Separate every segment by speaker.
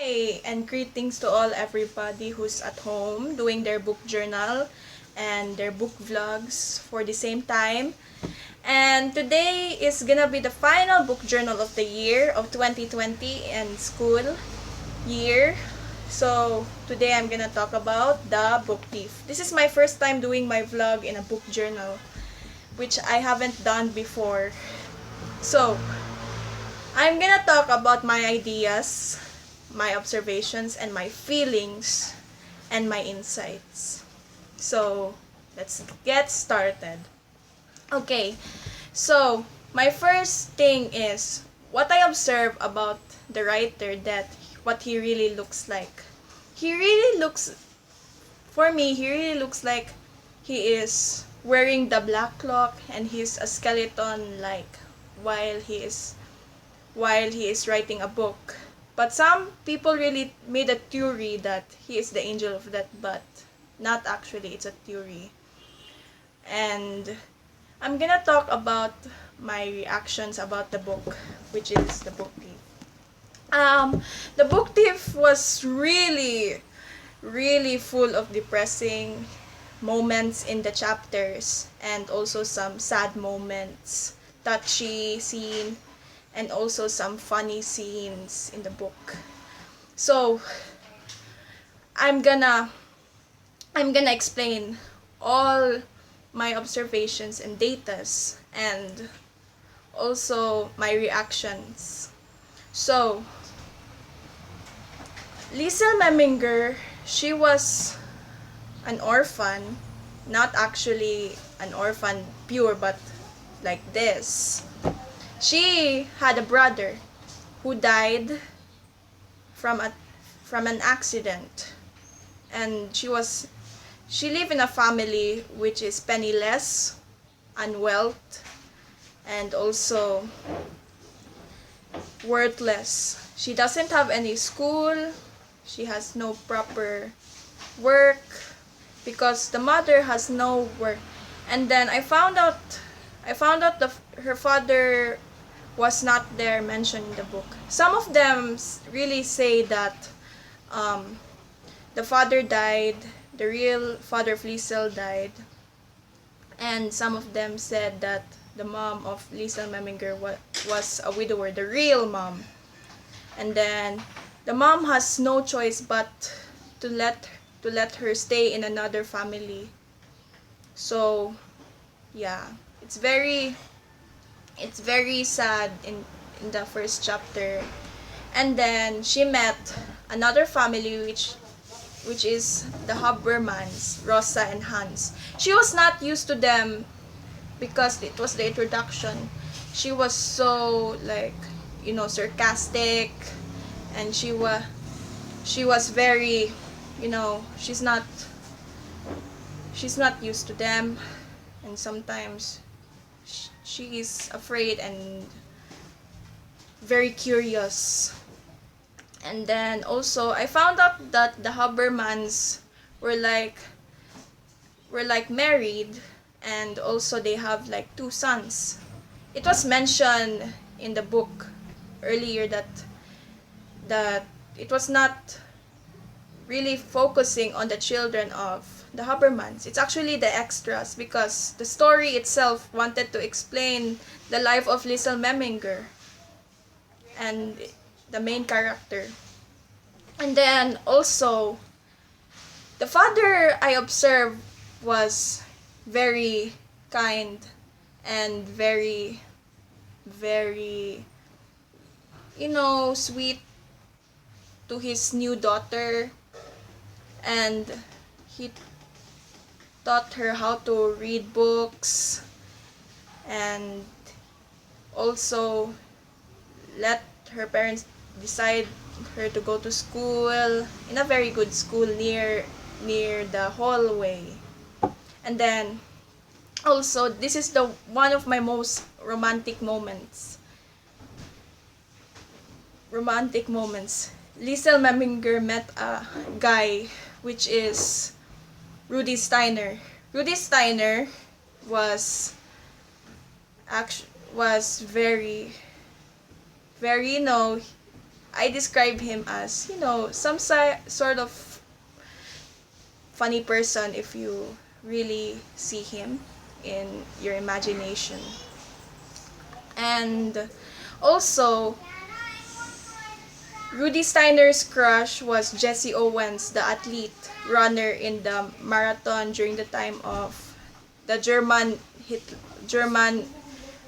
Speaker 1: Hey, and greetings to all everybody who's at home doing their book journal and their book vlogs for the same time. And today is gonna be the final book journal of the year of 2020 and school year. So today I'm gonna talk about The Book Thief. This is my first time doing my vlog in a book journal, which I haven't done before. So I'm gonna talk about my ideas, my observations, and my feelings, and my insights. So, let's get started. Okay, so my first thing is what I observe about the writer, that what he really looks like. He really looks, for me, he really looks like he is wearing the black cloak and he's a skeleton like while he is writing a book. But some people really made a theory that he is the angel of death, but not actually, it's a theory. And I'm gonna talk about my reactions about the book, which is The Book Thief. The Book Thief was really full of depressing moments in the chapters and also some sad moments, touchy scene, and also some funny scenes in the book. So I'm gonna I'm gonna explain all my observations and datas and also my reactions. So Liesel Meminger, she was an orphan, not actually an orphan pure, but like this. She had a brother who died from an accident, and she lived in a family which is penniless, unwealth, and also worthless. She doesn't have any school. She has no proper work because the mother has no work. And then I found out her father was not there mentioned in the book. Some of them really say that um, the father died, the real father of Liesel died, and some of them said that the mom of Liesel Meminger was a widower, the real mom. And then the mom has no choice but to let her stay in another family. So yeah, it's very sad in the first chapter. And then she met another family which is the Habermans, Rosa and Hans. She was not used to them because it was the introduction. She was so like, sarcastic, and she was very, she's not used to them, and sometimes she is afraid and very curious. And then also I found out that the Habermans were like married, and also they have like two sons. It was mentioned in the book earlier that it was not really focusing on the children of the Habermans. It's actually the extras, because the story itself wanted to explain the life of Liesel Meminger and the main character. And then also, the father I observed was very kind and very, sweet to his new daughter, and he taught her how to read books, and also let her parents decide her to go to school in a very good school near the hallway. And then also, this is the one of my most romantic moments. Liesel Meminger met a guy which is Rudy Steiner. Rudy Steiner was was very, I describe him as, some sort of funny person if you really see him in your imagination. And also, Rudy Steiner's crush was Jesse Owens, the athlete runner in the marathon during the time of the German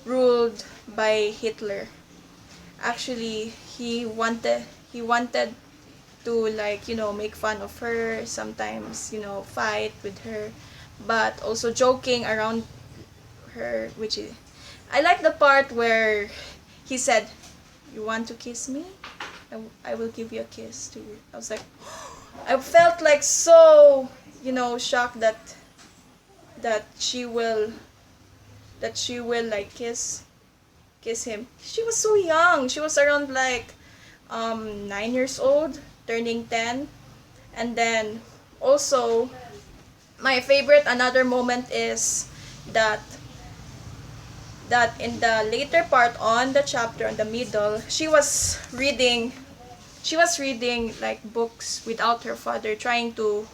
Speaker 1: ruled by Hitler. Actually, he wanted to, like, make fun of her, sometimes, fight with her, but also joking around her, which is, I like the part where he said, "You want to kiss me? I will give you a kiss to you." I was like, I felt like so, shocked that she will like kiss him. She was so young. She was around like 9 years old, turning 10. And then also, my favorite another moment is that in the later part on the chapter, in the middle, she was reading like books without her father, trying to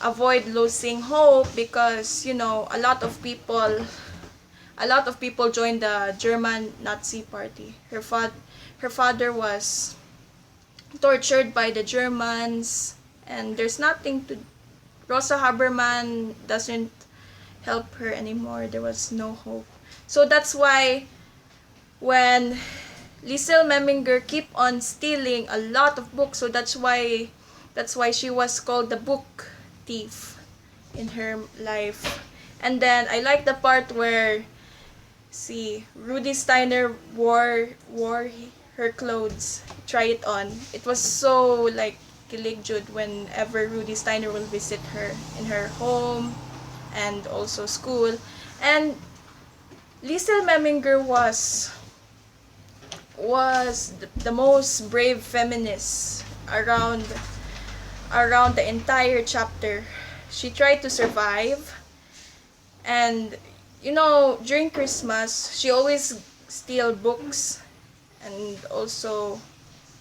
Speaker 1: avoid losing hope, because a lot of people joined the German Nazi party. Her father was tortured by the Germans, and there's nothing to Rosa Haberman doesn't help her anymore. There was no hope. So that's why when Liesel Memminger keep on stealing a lot of books, so that's why she was called the book thief in her life. And then I like the part where Rudy Steiner wore her clothes, try it on. It was so like kilig-jud whenever Rudy Steiner will visit her in her home and also school. And Liesel Memminger was the most brave feminist around the entire chapter. She tried to survive, and during Christmas she always steal books, and also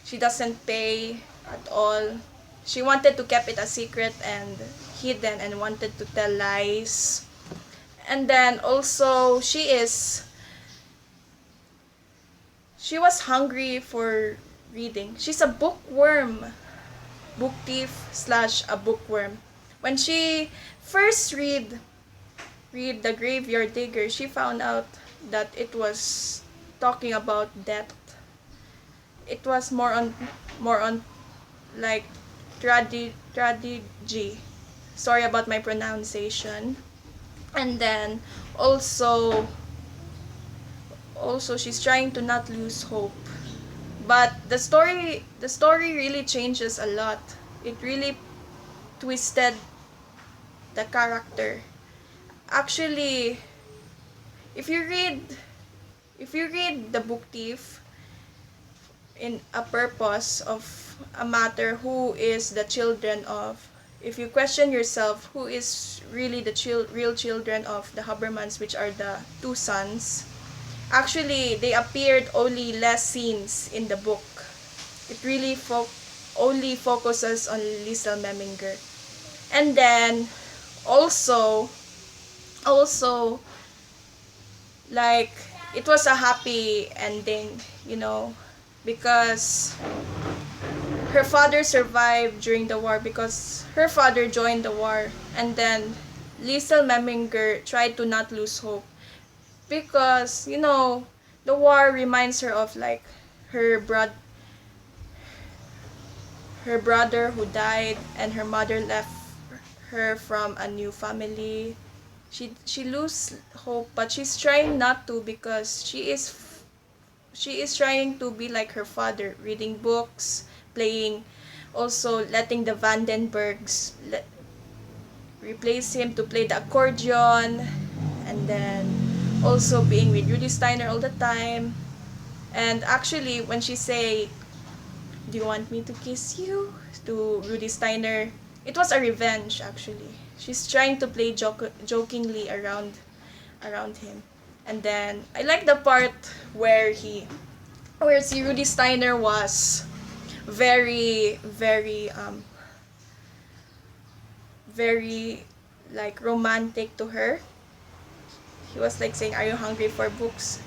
Speaker 1: she doesn't pay at all. She wanted to keep it a secret and hidden, and wanted to tell lies. And then also she was hungry for reading. She's a bookworm, book thief slash a bookworm. When she first read The Graveyard Digger, she found out that it was talking about death. It was more on like tragedy. Sorry about my pronunciation. And then also she's trying to not lose hope. But the story really changes a lot. It really twisted the character. Actually, if you read The Book Thief in a purpose of a matter, who is the children of, if you question yourself, who is really the real children of the Habermans, which are the two sons, actually they appeared only less scenes in the book. It really only focuses on Liesel Memminger. And then also like it was a happy ending, because her father survived during the war, because her father joined the war. And then Liesel Memminger tried to not lose hope, because the war reminds her of like her brother who died, and her mother left her from a new family. She lose hope, but she's trying not to, because she is trying to be like her father, reading books, playing, also letting the Vandenbergs replace him to play the accordion, and then also being with Rudy Steiner all the time. And actually, when she say, "Do you want me to kiss you?" to Rudy Steiner, it was a revenge. Actually, she's trying to play jokingly around him. And then I like the part where whereas Rudy Steiner was very, very like romantic to her. He was like saying, "Are you hungry for books?"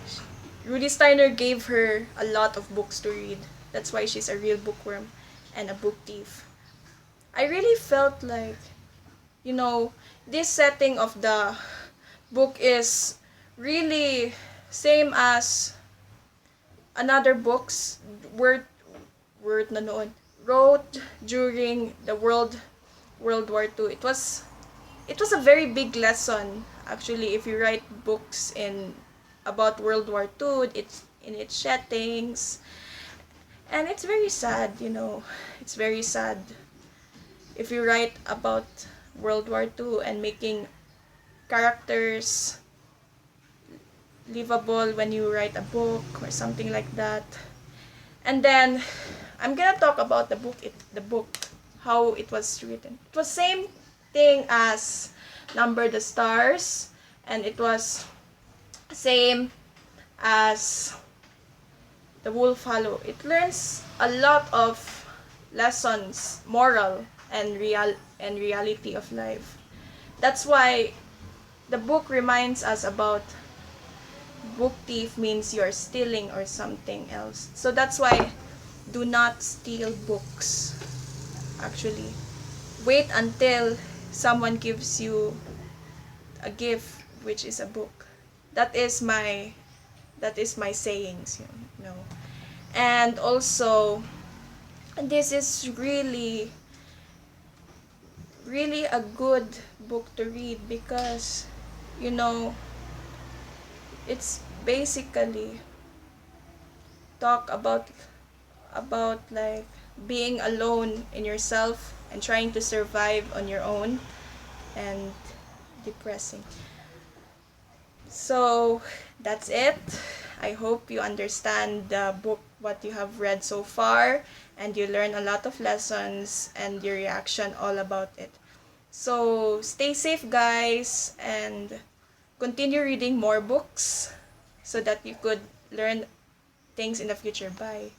Speaker 1: Rudy Steiner gave her a lot of books to read. That's why she's a real bookworm and a book thief. I really felt like, you know, this setting of the book is really same as another books word na noon wrote during the World War II. It was a very big lesson actually if you write books in about World War II, it's in its settings. And it's very sad, you know. It's very sad if you write about World War II and making characters livable when you write a book or something like that. And then I'm gonna talk about the book, how it was written. It was same thing as Number the Stars, and it was same as The Wolf Hollow. It learns a lot of lessons, moral and reality of life. That's why the book reminds us about book thief means you're stealing or something else. So that's why do not steal books. Actually, wait until someone gives you a gift, which is a book. That is my sayings, you know. And also, this is really a good book to read because, you know, it's basically talk about like being alone in yourself and trying to survive on your own, and depressing. So that's it. I hope you understand the book, what you have read so far, and you learn a lot of lessons and your reaction all about it. So stay safe, guys, and continue reading more books so that you could learn things in the future. Bye.